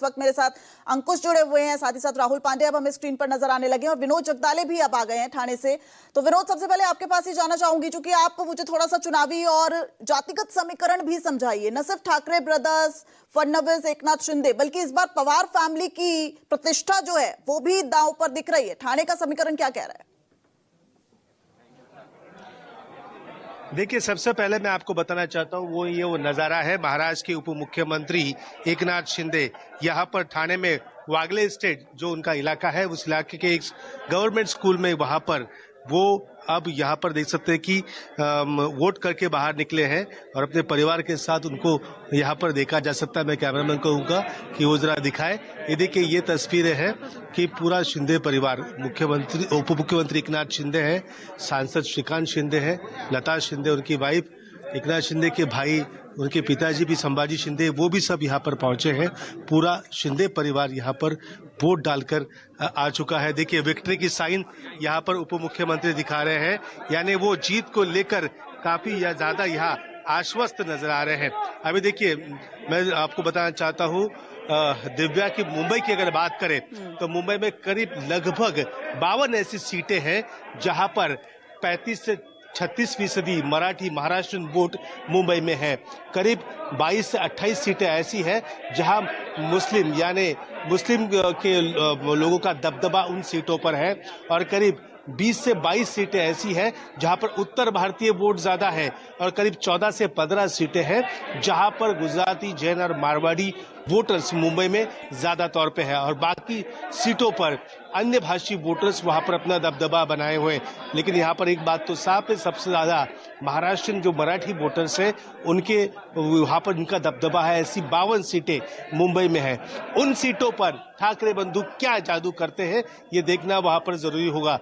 वक्त मेरे साथ अंकुश जुड़े हुए हैं, साथ ही साथ राहुल पांडे अब हमें स्क्रीन पर नजर आने लगे हैं और विनोद जगदाले भी अब आ गए हैं ठाणे से। तो विनोद, सबसे पहले आपके पास ही जाना चाहूंगी, क्योंकि आप मुझे थोड़ा सा चुनावी और जातिगत समीकरण भी समझाइए। न सिर्फ ठाकरे ब्रदर्स, फडणवीस, एकनाथ शिंदे, बल्कि इस बार पवार फैमिली की प्रतिष्ठा जो है वो भी दांव पर दिख रही है। ठाणे का समीकरण क्या कह रहा है? देखिए, सबसे पहले मैं आपको बताना चाहता हूँ वो नज़ारा है महाराष्ट्र के उप मुख्यमंत्री एकनाथ शिंदे यहाँ पर ठाणे में वागले स्टेट जो उनका इलाका है, उस इलाके के एक गवर्नमेंट स्कूल में वहाँ पर वो अब यहाँ पर देख सकते हैं कि वोट करके बाहर निकले हैं और अपने परिवार के साथ उनको यहाँ पर देखा जा सकता है। मैं कैमरामैन को कहूँगा कि वो जरा दिखाए। ये देखिए, ये तस्वीरें हैं कि पूरा शिंदे परिवार, मुख्यमंत्री उप मुख्यमंत्री एकनाथ शिंदे हैं, सांसद श्रीकांत शिंदे हैं, लता शिंदे उनकी वाइफ, एकनाथ शिंदे के भाई, उनके पिताजी भी संभाजी शिंदे, वो भी सब यहाँ पर पहुंचे हैं। पूरा शिंदे परिवार यहाँ पर वोट डालकर आ चुका है। देखिए, विक्ट्री की साइन यहाँ पर उप मुख्यमंत्री दिखा रहे हैं, यानी वो जीत को लेकर काफी ज्यादा यहाँ आश्वस्त नजर आ रहे हैं। अभी देखिए, मैं आपको बताना चाहता हूँ, दिव्या की मुंबई की अगर बात करें तो मुंबई में करीब लगभग 52 ऐसी सीटें हैं जहां पर 35 से 36% मराठी महाराष्ट्रियन वोट मुंबई में है। करीब 22 से 28 सीटें ऐसी हैं जहां मुस्लिम यानी मुस्लिम के लोगों का दबदबा उन सीटों पर है और करीब 20 से 22 सीटें ऐसी हैं जहां पर उत्तर भारतीय वोट ज्यादा है और करीब 14 से 15 सीटें हैं जहां पर गुजराती, जैन और मारवाड़ी वोटर्स मुंबई में ज्यादा तौर पे है और बाकी सीटों पर अन्य भाषी वोटर्स वहां पर अपना दबदबा बनाए हुए। लेकिन यहाँ पर एक बात तो साफ है, सबसे ज्यादा महाराष्ट्रियन जो मराठी वोटर्स हैं उनके वहां पर उनका दबदबा है। ऐसी 52 सीटें मुंबई में है। उन सीटों पर ठाकरे बंधु क्या जादू करते हैं ये देखना वहां पर जरूरी होगा।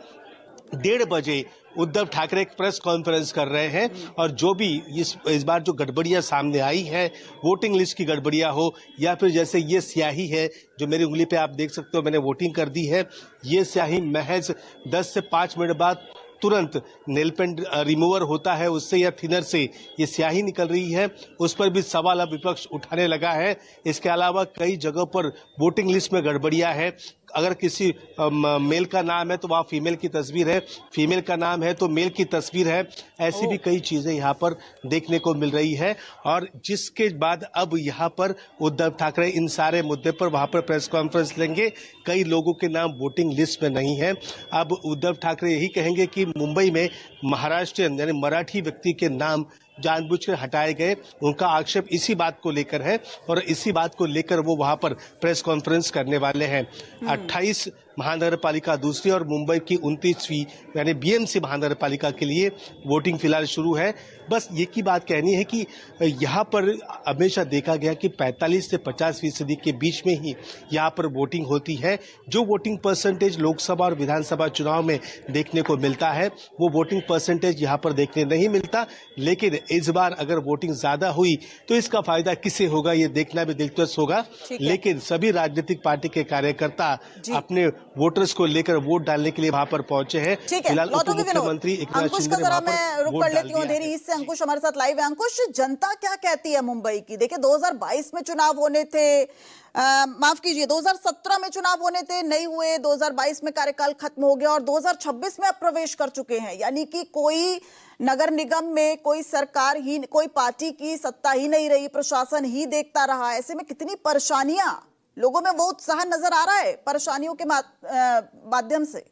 1:30 बजे उद्धव ठाकरे एक प्रेस कॉन्फ्रेंस कर रहे हैं और जो भी इस बार जो गड़बड़ियां सामने आई है, वोटिंग लिस्ट की गड़बड़ियां हो या फिर जैसे ये स्याही है जो मेरी उंगली पे आप देख सकते हो, मैंने वोटिंग कर दी है, ये स्याही महज 10 से 5 मिनट बाद तुरंत नेल पेंट रिमूवर होता है उससे या थिनर से ये स्याही निकल रही है, उस पर भी सवाल अब विपक्ष उठाने लगा है। इसके अलावा कई जगहों पर वोटिंग लिस्ट में गड़बड़ियां है। अगर किसी मेल का नाम है तो वहाँ फीमेल की तस्वीर है, फीमेल का नाम है तो मेल की तस्वीर है। ऐसी भी कई चीजें यहाँ पर देखने को मिल रही है और जिसके बाद अब यहाँ पर उद्धव ठाकरे इन सारे मुद्दे पर वहाँ पर प्रेस कॉन्फ्रेंस लेंगे। कई लोगों के नाम वोटिंग लिस्ट में नहीं है। अब उद्धव ठाकरे यही कहेंगे कि मुंबई में महाराष्ट्रियन यानी मराठी व्यक्ति के नाम जानबूझकर हटाए गए। उनका आक्षेप इसी बात को लेकर है और इसी बात को लेकर वो वहां पर प्रेस कॉन्फ्रेंस करने वाले हैं। 28 महानगर पालिका दूसरी और मुंबई की 29वीं यानी बीएमसी महानगर पालिका के लिए वोटिंग फिलहाल शुरू है। बस ये की बात कहनी है कि यहाँ पर हमेशा देखा गया कि 45 से 50% के बीच में ही यहाँ पर वोटिंग होती है। जो वोटिंग परसेंटेज लोकसभा और विधानसभा चुनाव में देखने को मिलता है वो वोटिंग परसेंटेज यहाँ पर देखने नहीं मिलता। लेकिन इस बार अगर वोटिंग ज्यादा हुई तो इसका फायदा किसे होगा ये देखना भी दिलचस्प होगा। लेकिन सभी राजनीतिक पार्टी के कार्यकर्ता अपने वोटर्स को लेकर वोट डालने के लिए वहां पर पहुंचे हैं। फिलहाल उप मुख्यमंत्री एकनाथ शिंदे ने वहां पर रुक कर लेती हूं देरी इससे। अंकुश हमारे साथ लाइव है। अंकुश, जनता क्या कहती है मुंबई की? देखिए, 2022 में चुनाव होने थे, माफ कीजिए 2017 में चुनाव होने थे, नहीं हुए, 2022 में कार्यकाल खत्म हो गया और 2026 में अब प्रवेश कर चुके हैं। यानी कि कोई नगर निगम में कोई सरकार ही, कोई पार्टी की सत्ता ही नहीं रही, प्रशासन ही देखता रहा। ऐसे में कितनी परेशानियां, लोगों में वो उत्साह नजर आ रहा है परेशानियों के माध्यम से।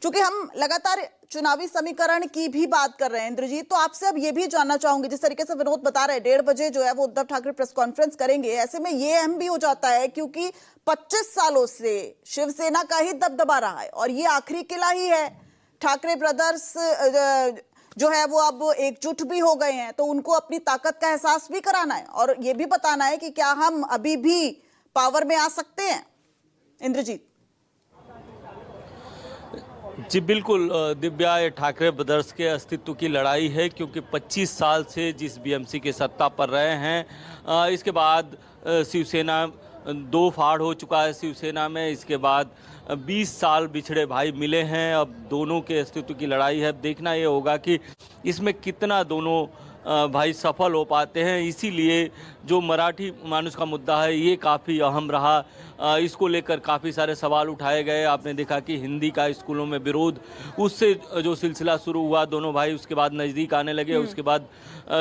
चूंकि हम लगातार चुनावी समीकरण की भी बात कर रहे हैं इंद्रजीत, तो आपसे अब ये भी जानना चाहूंगी, जिस तरीके से विनोद बता रहे हैं 1:30 बजे जो है वो उद्धव ठाकरे प्रेस कॉन्फ्रेंस करेंगे। ऐसे में ये अहम भी हो जाता है क्योंकि 25 सालों से शिवसेना का ही दबदबा रहा है और ये आखिरी किला ही है। ठाकरे ब्रदर्स जो है वो अब एकजुट भी हो गए हैं, तो उनको अपनी ताकत का एहसास भी कराना है और ये भी बताना है कि क्या हम अभी भी पावर में आ सकते हैं। इंद्रजीत जी बिल्कुल दिव्या, ये ठाकरे ब्रदर्स के अस्तित्व की लड़ाई है क्योंकि 25 साल से जिस बीएमसी के सत्ता पर रहे हैं, इसके बाद शिवसेना 2 फाड़ हो चुका है शिवसेना में, इसके बाद 20 साल बिछड़े भाई मिले हैं, अब दोनों के अस्तित्व की लड़ाई है। अब देखना ये होगा कि इसमें कितना दोनों भाई सफल हो पाते हैं। इसीलिए जो मराठी मानुष का मुद्दा है ये काफ़ी अहम रहा। इसको लेकर काफ़ी सारे सवाल उठाए गए। आपने देखा कि हिंदी का स्कूलों में विरोध, उससे जो सिलसिला शुरू हुआ, दोनों भाई उसके बाद नज़दीक आने लगे। उसके बाद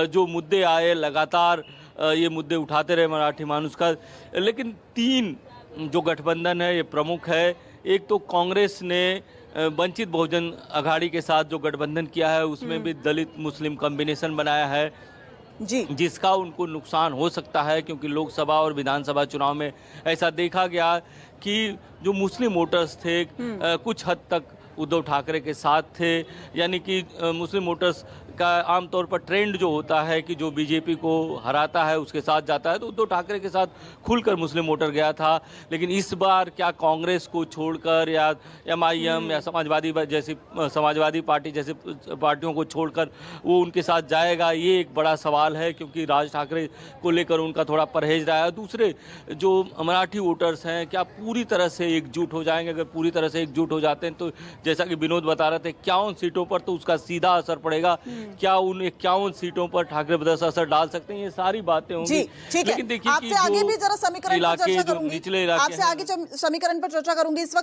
जो मुद्दे आए, लगातार ये मुद्दे उठाते रहे मराठी मानुष का। लेकिन तीन जो गठबंधन है ये प्रमुख है। एक तो कांग्रेस ने वंचित बहुजन अघाड़ी के साथ जो गठबंधन किया है उसमें भी दलित मुस्लिम कॉम्बिनेशन बनाया है जी, जिसका उनको नुकसान हो सकता है, क्योंकि लोकसभा और विधानसभा चुनाव में ऐसा देखा गया कि जो मुस्लिम वोटर्स थे कुछ हद तक उद्धव ठाकरे के साथ थे। यानी कि मुस्लिम वोटर्स का आमतौर पर ट्रेंड जो होता है कि जो बीजेपी को हराता है उसके साथ जाता है, तो उद्धव ठाकरे के साथ खुलकर मुस्लिम वोटर गया था। लेकिन इस बार क्या कांग्रेस को छोड़कर या एमआईएम या समाजवादी पार्टी जैसे पार्टियों को छोड़कर वो उनके साथ जाएगा, ये एक बड़ा सवाल है, क्योंकि राज ठाकरे को लेकर उनका थोड़ा परहेज रहा है। दूसरे जो मराठी वोटर्स हैं क्या पूरी तरह से एकजुट हो जाएंगे? अगर पूरी तरह से एकजुट हो जाते हैं तो जैसा कि विनोद बता रहे थे 51 सीटों पर तो उसका सीधा असर पड़ेगा। क्या उन 51 सीटों पर ठाकरे ब्रदर्स असर डाल सकते हैं? ये सारी बातें होंगी। ठीक है, लेकिन देखिए आपसे आगे भी जरा समीकरण पर चर्चा करूंगी। निचले इलाके आपसे आगे समीकरण पर चर्चा करूंगी। इस वक्त